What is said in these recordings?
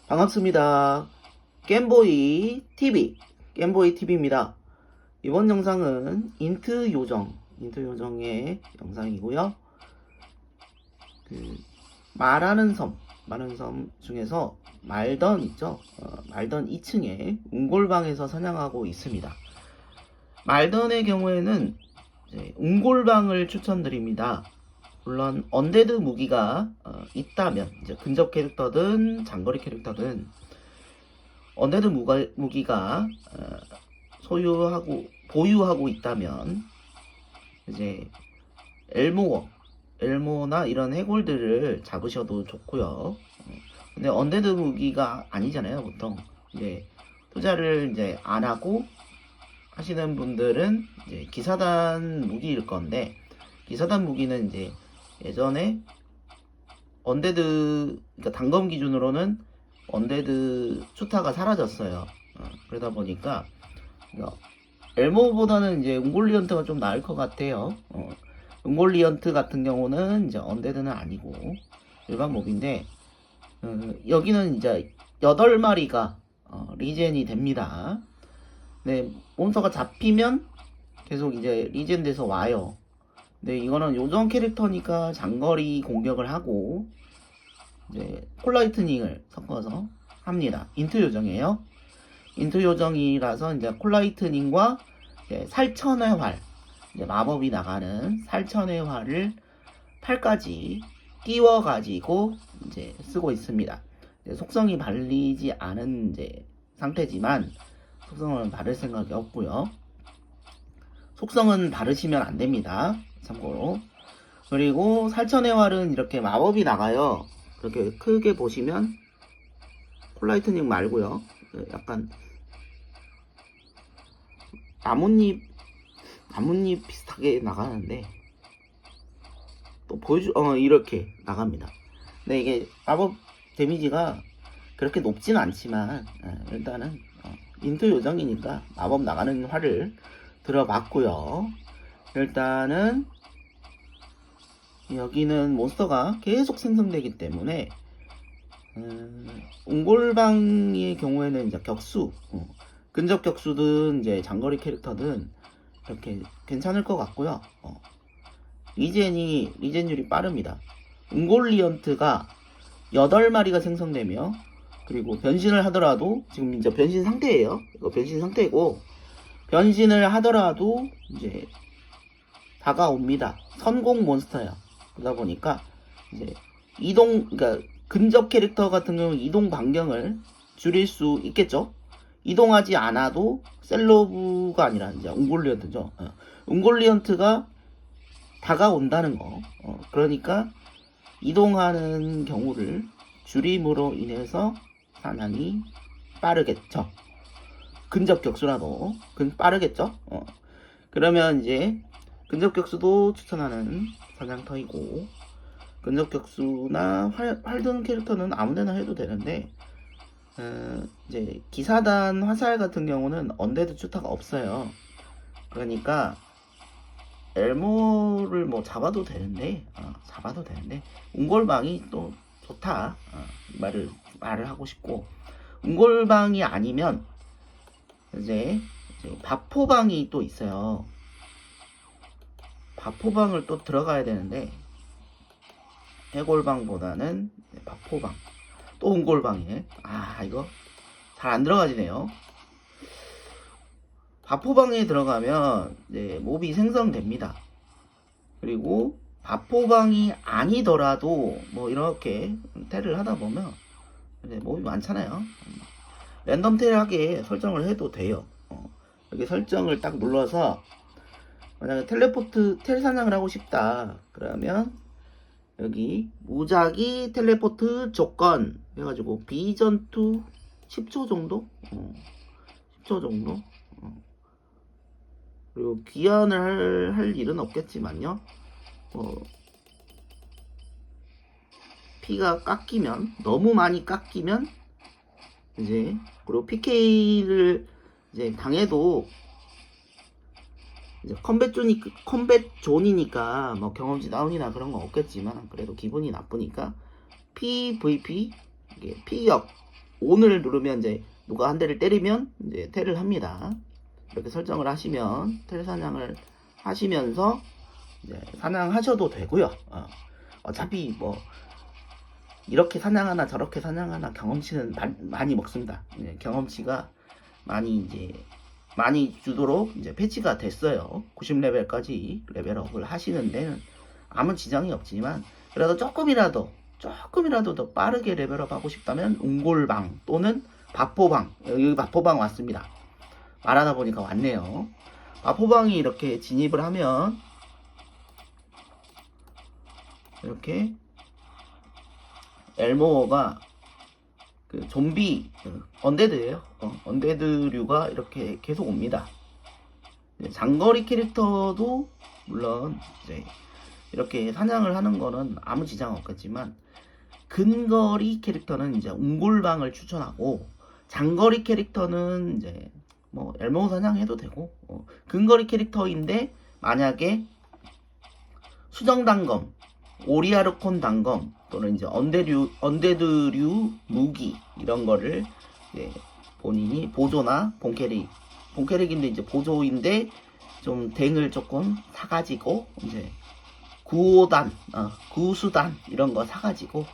반갑습니다. 겜보이 TV입니다. 이번 영상은 인트 요정의 영상이고요. 말하는 섬 중에서 말던 있죠? 말던 2층에 웅골방에서 사냥하고 있습니다. 말던의 경우에는 웅골방을 추천드립니다. 물론 언데드 무기가 있다면 이제 근접 캐릭터든 장거리 캐릭터든 언데드 무기가 보유하고 있다면 이제 엘모나 이런 해골들을 잡으셔도 좋고요. 근데 언데드 무기가 아니잖아요. 보통 이제 투자를 이제 안 하고 하시는 분들은 이제 기사단 무기일 건데, 기사단 무기는 이제 예전에 언데드, 그러니까 단검 기준으로는 언데드 추타가 사라졌어요. 그러다 보니까 엘모보다는 이제 웅골리언트가 좀 나을 것 같아요. 웅골리언트 같은 경우는 이제 언데드는 아니고 일반 몹인데, 여기는 이제 8마리가 리젠이 됩니다. 네, 몬스터가 잡히면 계속 이제 리젠 돼서 와요. 네, 이거는 요정 캐릭터니까 장거리 공격을 하고 이제 콜라이트닝을 섞어서 합니다. 인트 요정이에요. 인트 요정이라서 이제 콜라이트닝과 살천의 활, 이제 마법이 나가는 살천의 활을 8까지 띄워 가지고 이제 쓰고 있습니다. 속성이 발리지 않은 이제 상태지만 속성은 바를 생각이 없고요. 속성은 바르시면 안 됩니다. 참고로. 그리고 살천의 활은 이렇게 마법이 나가요. 그렇게 크게 보시면 콜라이트닝 말고요. 약간 나뭇잎 비슷하게 나가는데 또 이렇게 나갑니다. 근데 이게 마법 데미지가 그렇게 높지는 않지만 일단은 인트 요정이니까 마법 나가는 활을 들어봤고요. 일단은 여기는 몬스터가 계속 생성되기 때문에 웅골방의 경우에는 이제 격수, 근접 격수든 이제 장거리 캐릭터든 이렇게 괜찮을 것 같고요. 리젠율이 빠릅니다. 웅골리언트가 8마리가 생성되며, 그리고 변신을 하더라도 지금 이제 변신 상태예요. 이거 변신 상태고, 변신을 하더라도 이제 다가옵니다. 선공 몬스터야. 그러다 보니까 이제 그러니까 근접 캐릭터 같은 경우 이동 반경을 줄일 수 있겠죠. 이동하지 않아도 셀러브가 아니라 이제 웅골리언트죠. 웅골리언트가 다가온다는 거. 그러니까 이동하는 경우를 줄임으로 인해서 사냥이 빠르겠죠. 근접 격수라도 빠르겠죠. 그러면 이제 근접 격수도 추천하는 사냥터이고, 근접 격수나 활 드는 캐릭터는 아무데나 해도 되는데, 이제 기사단 화살 같은 경우는 언데드 추타가 없어요. 그러니까 엘모를 뭐 잡아도 되는데 웅골방이 또 좋다, 말을 하고 싶고, 웅골방이 아니면 이제 바포방이 또 있어요. 바포방을 또 들어가야 되는데, 해골방보다는 바포방, 또 웅골방이네. 이거 잘 안 들어가지네요. 바포방에 들어가면 몹이 생성됩니다. 그리고 바포방이 아니더라도 뭐 이렇게 테를 하다 보면 몹이 많잖아요. 랜덤 테하게 설정을 해도 돼요. 여기 설정을 딱 눌러서 만약에 텔 사냥을 하고 싶다 그러면 여기 무작위 텔레포트 조건 해가지고 비전투 10초 정도? 10초 정도? 그리고 귀환을 할 일은 없겠지만요. 피가 깎이면, 너무 많이 깎이면 이제, 그리고 PK를 이제 당해도 이제 컴뱃 존이니까 뭐 경험치 다운이나 그런 건 없겠지만 그래도 기분이 나쁘니까 PVP, 이게 피격 On을 누르면 이제 누가 한 대를 때리면 이제 텔을 합니다. 이렇게 설정을 하시면 텔 사냥을 하시면서 이제 사냥하셔도 되고요. 어차피 뭐 이렇게 사냥하나 저렇게 사냥하나 경험치는 많이 먹습니다. 경험치가 많이 주도록 이제 패치가 됐어요. 90레벨까지 레벨업을 하시는 데는 아무 지장이 없지만 그래도 조금이라도 더 빠르게 레벨업 하고 싶다면 웅골방 또는 바포방, 여기 바포방 왔습니다. 말하다 보니까 왔네요. 바포방이 이렇게 진입을 하면 이렇게 엘모어가 그 좀비 언데드예요. 언데드류가 이렇게 계속 옵니다. 장거리 캐릭터도 물론 이제 이렇게 사냥을 하는 거는 아무 지장 없겠지만 근거리 캐릭터는 이제 웅골방을 추천하고 장거리 캐릭터는 이제 뭐 엘모 사냥해도 되고 근거리 캐릭터인데 만약에 수정 단검, 오리아르콘 단검 또는 이제 언데드류 무기 이런 거를 이제 본인이 보조나 본캐릭인데 이제 보조인데 좀 댕을 조금 사가지고 이제 구수단 이런 거 사가지고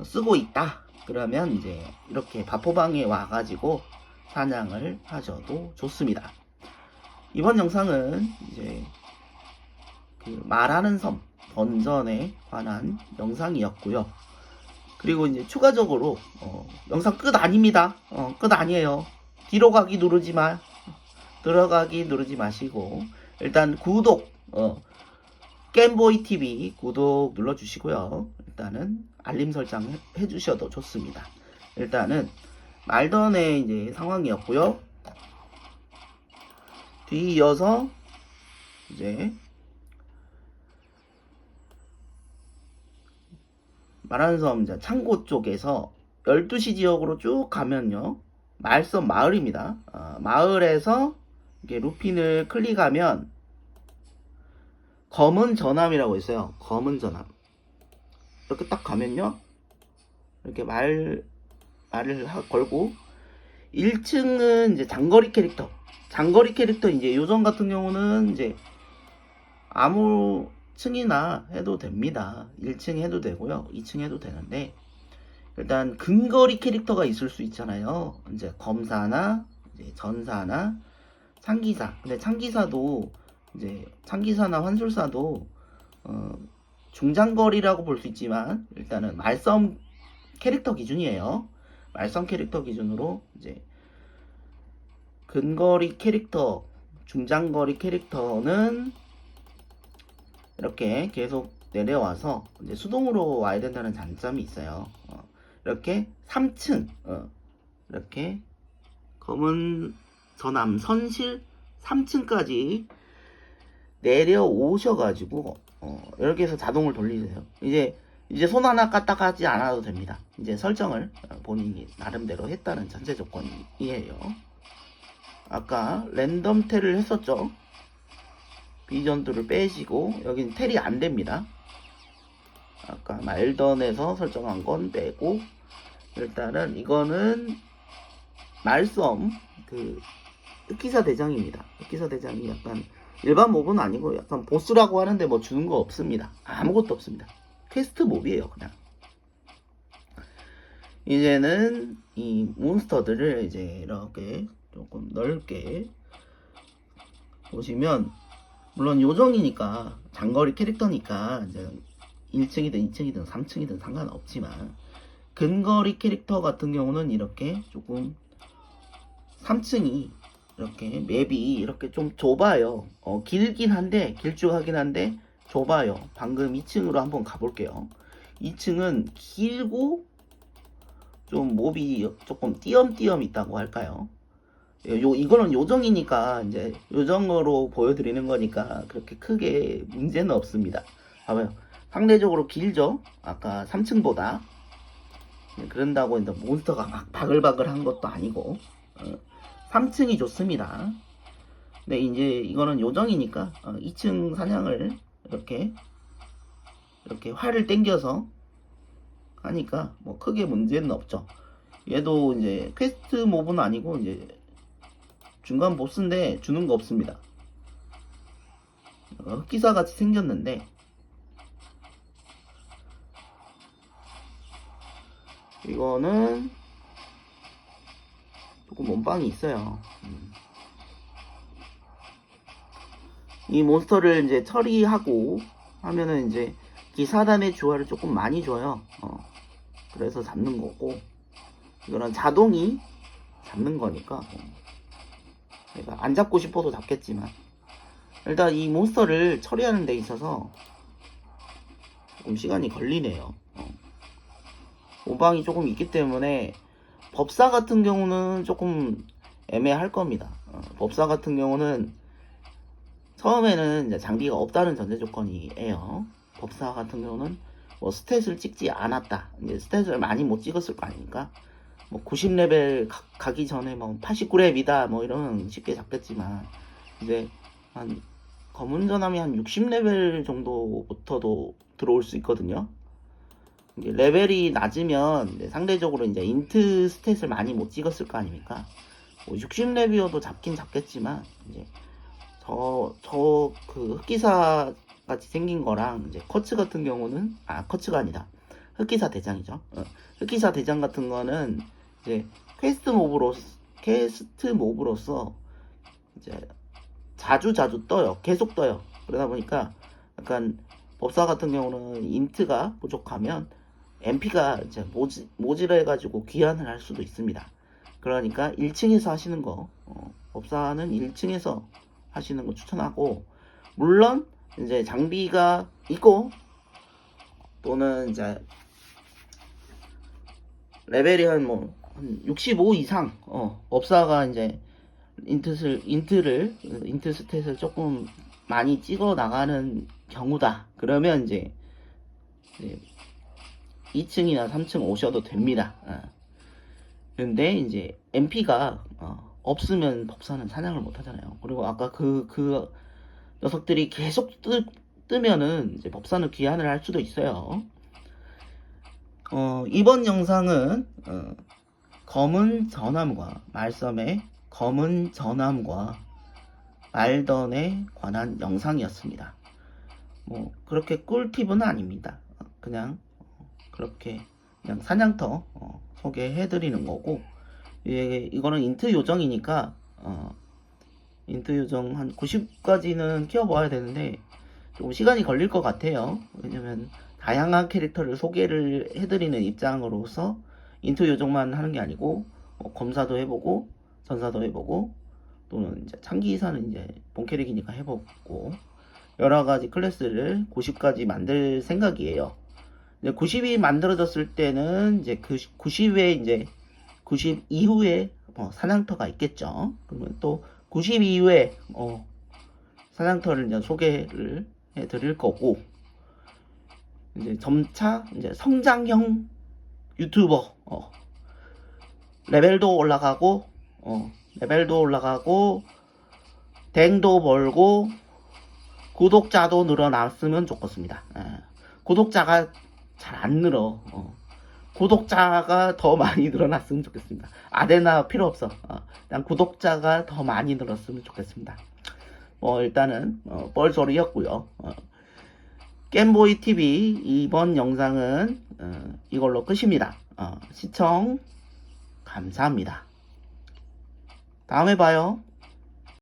쓰고 있다. 그러면 이제 이렇게 바포방에 와가지고 사냥을 하셔도 좋습니다. 이번 영상은 이제 그 말하는 섬 던전에 관한 영상이었고요. 그리고 이제 추가적으로 영상 끝 아닙니다. 끝 아니에요. 뒤로 가기 누르지 마. 들어가기 누르지 마시고 일단 구독 겜보이TV 구독 눌러주시고요. 일단은 알림 설정 해주셔도 좋습니다. 일단은 말던의 이제 상황이었고요. 뒤이어서 이제 말하는 섬 창고 쪽에서 12시 지역으로 쭉 가면요. 말섬 마을입니다. 마을에서 이렇게 루핀을 클릭하면 검은 전함이라고 있어요. 검은 전함. 이렇게 딱 가면요. 이렇게 말을 걸고 1층은 이제 장거리 캐릭터. 장거리 캐릭터 이제 요정 같은 경우는 이제 아무 층이나 해도 됩니다. 1층 해도 되고요. 2층 해도 되는데 일단 근거리 캐릭터가 있을 수 있잖아요. 이제 검사나 이제 전사나 창기사. 근데 창기사도 이제 창기사나 환술사도 중장거리라고 볼 수 있지만 일단은 말섬 캐릭터 기준이에요. 말섬 캐릭터 기준으로 이제 근거리 캐릭터, 중장거리 캐릭터는 이렇게 계속 내려와서 이제 수동으로 와야 된다는 장점이 있어요. 이렇게 3층 이렇게 검은 전함 선실 3층까지 내려오셔가지고 이렇게 해서 자동을 돌리세요. 이제 손 하나 까딱하지 않아도 됩니다. 이제 설정을 본인이 나름대로 했다는 전제 조건이에요. 아까 랜덤 텔을 했었죠. 비전들을 빼시고 여긴 텔이 안 됩니다. 아까 말던에서 설정한 건 빼고 일단은 이거는 말섬 그 흑기사 대장입니다. 흑기사 대장이 약간 일반 몹은 아니고 약간 보스라고 하는데 뭐 주는 거 없습니다. 아무것도 없습니다. 퀘스트 몹이에요 그냥. 이제는 이 몬스터들을 이제 이렇게 조금 넓게 보시면 물론 요정이니까 장거리 캐릭터니까 이제 1층이든 2층이든 3층이든 상관없지만 근거리 캐릭터 같은 경우는 이렇게 조금 3층이 이렇게 맵이 이렇게 좀 좁아요. 길긴 한데 길쭉하긴 한데 좁아요. 방금 2층으로 한번 가볼게요. 2층은 길고 좀 몹이 조금 띄엄띄엄 있다고 할까요? 이거는 요정이니까 이제 요정으로 보여드리는 거니까 그렇게 크게 문제는 없습니다. 봐봐요. 상대적으로 길죠? 아까 3층보다. 그런다고 이제 몬스터가 막 바글바글한 것도 아니고 3층이 좋습니다. 근데 이제 이거는 요정이니까 2층 사냥을 이렇게 활을 당겨서 하니까 뭐 크게 문제는 없죠. 얘도 이제 퀘스트 몹은 아니고 이제 중간 보스인데 주는 거 없습니다. 흑기사 같이 생겼는데 이거는 조금 몸빵이 있어요. 이 몬스터를 이제 처리하고 하면은 이제 기사단의 주화를 조금 많이 줘요. 그래서 잡는 거고, 이거는 자동이 잡는 거니까 내가 안 잡고 싶어도 잡겠지만, 일단 이 몬스터를 처리하는 데 있어서 조금 시간이 걸리네요. 오방이 조금 있기 때문에 법사 같은 경우는 조금 애매할 겁니다. 법사 같은 경우는 처음에는 이제 장비가 없다는 전제 조건이에요. 법사 같은 경우는 뭐 스탯을 찍지 않았다. 이제 스탯을 많이 못 찍었을 거 아닙니까? 뭐 90레벨 가기 전에 뭐 89렙이다 뭐 이러면 쉽게 잡겠지만, 이제 한 검은 전함이 한 60레벨 정도부터도 들어올 수 있거든요. 이제 레벨이 낮으면 이제 상대적으로 이제 인트 스탯을 많이 못 찍었을 거 아닙니까? 뭐 60레벨이어도 잡긴 잡겠지만, 이제 그 흑기사 같이 생긴 거랑 이제 커츠 같은 경우는, 커츠가 아니다, 흑기사 대장이죠. 흑기사 대장 같은 거는 이제 퀘스트 몹으로서 이제 자주 떠요. 계속 떠요. 그러다 보니까 약간 법사 같은 경우는 인트가 부족하면 MP가 이제 모질해가지고 귀환을 할 수도 있습니다. 그러니까 1층에서 하시는 거, 법사는 1층에서 하시는 거 추천하고, 물론 이제 장비가 있고 또는 이제 레벨이 한 65 이상, 법사가 이제 인트 스탯을 조금 많이 찍어 나가는 경우다. 그러면 이제 2층이나 3층 오셔도 됩니다. 근데 이제 MP가 없으면 법사는 사냥을 못 하잖아요. 그리고 아까 그 녀석들이 계속 뜨면은 이제 법사는 귀환을 할 수도 있어요. 이번 영상은 검은 전함과 말섬의 검은 전함과 말던에 관한 영상이었습니다. 뭐 그렇게 꿀팁은 아닙니다. 그냥 사냥터 소개해드리는 거고, 이거는 인트 요정이니까 인트 요정 한 90까지는 키워봐야 되는데 조금 시간이 걸릴 것 같아요. 왜냐면 다양한 캐릭터를 소개를 해드리는 입장으로서 인트 요정만 하는 게 아니고 검사도 해보고 전사도 해보고, 또는 이제 창기사는 이제 본캐릭이니까 해보고, 여러가지 클래스를 90까지 만들 생각이에요. 90이 만들어졌을 때는 이제 그 90에 이제 90 이후에 사냥터가 있겠죠. 그러면 또 90 이후에 사냥터를 이제 소개를 해드릴 거고, 이제 점차 이제 성장형 유튜버, 레벨도 올라가고 댕도 벌고 구독자도 늘어났으면 좋겠습니다. 구독자가 잘 안 늘어. 구독자가 더 많이 늘어났으면 좋겠습니다. 아데나 필요 없어. 그냥 구독자가 더 많이 늘었으면 좋겠습니다. 일단은 뻘소리였고요. 겜보이 TV 이번 영상은 이걸로 끝입니다. 시청 감사합니다. 다음에 봐요.